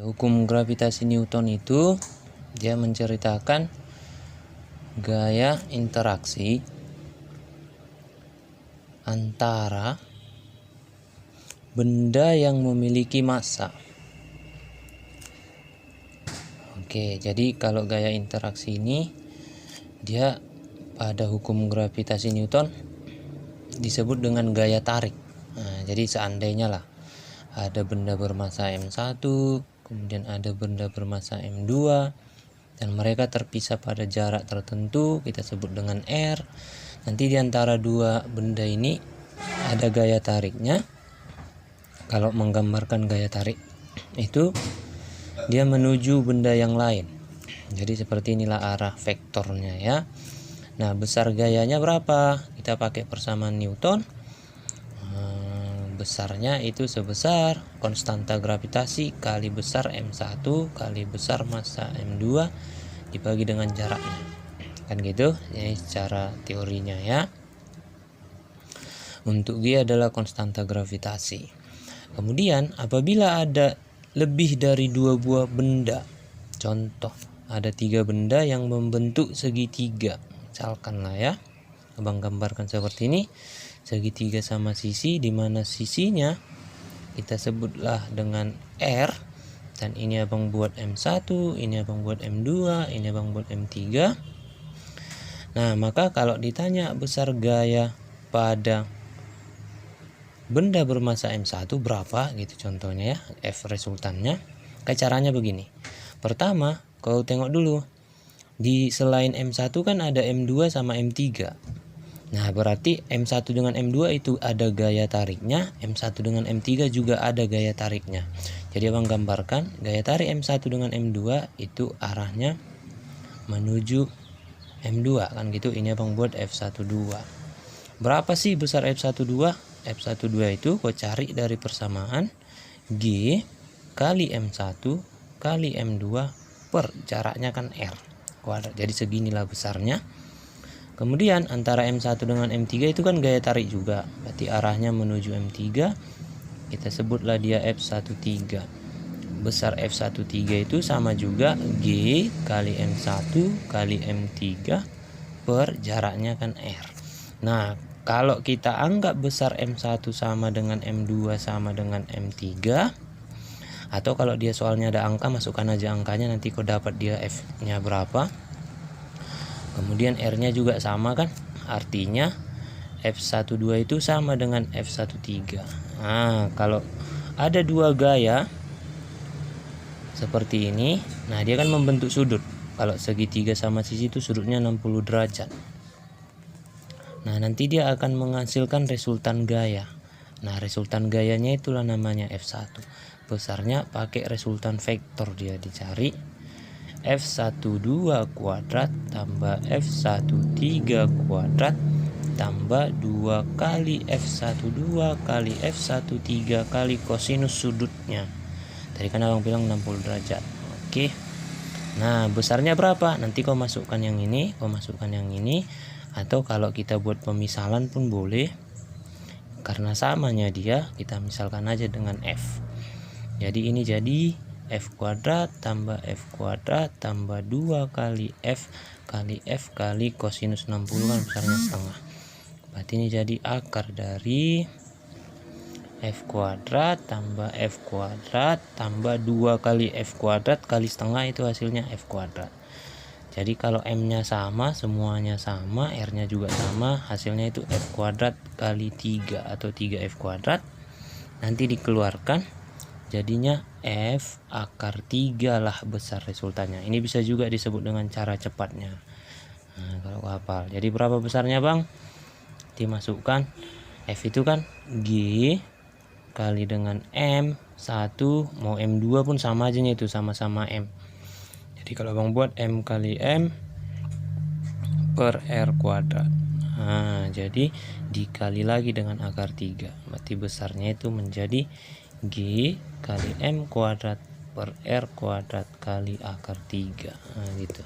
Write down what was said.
hukum gravitasi Newton itu dia menceritakan gaya interaksi antara benda yang memiliki massa. Oke, jadi kalau gaya interaksi ini dia pada hukum gravitasi Newton disebut dengan gaya tarik. Nah, jadi seandainya lah ada benda bermassa M1, kemudian ada benda bermassa M2, dan mereka terpisah pada jarak tertentu, kita sebut dengan R. Nanti di antara dua benda ini ada gaya tariknya. Kalau menggambarkan gaya tarik itu dia menuju benda yang lain. Jadi seperti inilah arah vektornya ya. Nah, besar gayanya berapa? Kita pakai persamaan Newton. Besarnya itu sebesar konstanta gravitasi kali besar M1 kali besar massa M2 dibagi dengan jaraknya. Kan gitu. Ini secara teorinya ya. Untuk G adalah konstanta gravitasi. Kemudian apabila ada lebih dari dua buah benda, contoh ada 3 benda yang membentuk segitiga, misalkan lah ya, abang gambarkan seperti ini, segitiga sama sisi, di mana sisinya kita sebutlah dengan R, dan ini abang buat M1, ini abang buat M2, ini abang buat M3. Nah, maka kalau ditanya besar gaya pada benda bermassa M1 berapa gitu contohnya ya, F resultannya, kayak caranya begini. Pertama, kau tengok dulu di selain M1 kan ada M2 sama M3. Nah, berarti M1 dengan M2 itu ada gaya tariknya, M1 dengan M3 juga ada gaya tariknya. Jadi abang gambarkan gaya tarik M1 dengan M2 itu arahnya menuju M2 kan gitu. Ini abang buat F12. Berapa sih besar F12? F12 itu kau cari dari persamaan G kali M1 kali M2 per jaraknya kan R kuadrat. Jadi seginilah besarnya. Kemudian antara M1 dengan M3 itu kan gaya tarik juga, berarti arahnya menuju M3. Kita sebutlah dia F13. Besar F13 itu sama juga G kali M1 kali M3 per jaraknya kan R. Nah, kalau kita anggap besar M1 sama dengan M2 sama dengan M3, atau kalau dia soalnya ada angka, masukkan aja angkanya, nanti kau dapat dia F-nya berapa. Kemudian R-nya juga sama kan, artinya F12 itu sama dengan F13. Nah, kalau ada dua gaya seperti ini, nah dia kan membentuk sudut. Kalau segitiga sama sisi itu sudutnya 60 derajat. Nah, nanti dia akan menghasilkan resultan gaya. Nah, resultan gayanya itulah namanya F1. Besarnya pakai resultan vektor dia dicari. F12 kuadrat tambah F13 kuadrat tambah 2 kali F12 kali F13 kali kosinus sudutnya. Tadi kan abang bilang 60 derajat. Oke. Nah, besarnya berapa? Nanti kau masukkan yang ini, kau masukkan yang ini. Atau kalau kita buat pemisalan pun boleh. Karena samanya dia, kita misalkan aja dengan F. Jadi ini jadi F kuadrat tambah F kuadrat tambah 2 kali F kali kosinus 60 kan besarnya setengah. Berarti ini jadi akar dari F kuadrat tambah F kuadrat tambah 2 kali F kuadrat kali setengah, itu hasilnya F kuadrat. Jadi kalau M-nya sama, semuanya sama, R-nya juga sama, hasilnya itu F kuadrat kali 3 atau 3F kuadrat. Nanti dikeluarkan, jadinya F akar 3 lah besar resultannya. Ini bisa juga disebut dengan cara cepatnya. Nah, kalau hafal. Jadi berapa besarnya bang? Dimasukkan F itu kan G kali dengan M1, mau M2 pun sama aja itu, sama-sama M. Jadi kalau bang buat M kali M per R kuadrat. Nah, jadi dikali lagi dengan akar 3. Berarti besarnya itu menjadi G kali M kuadrat per R kuadrat kali akar 3. Nah, gitu.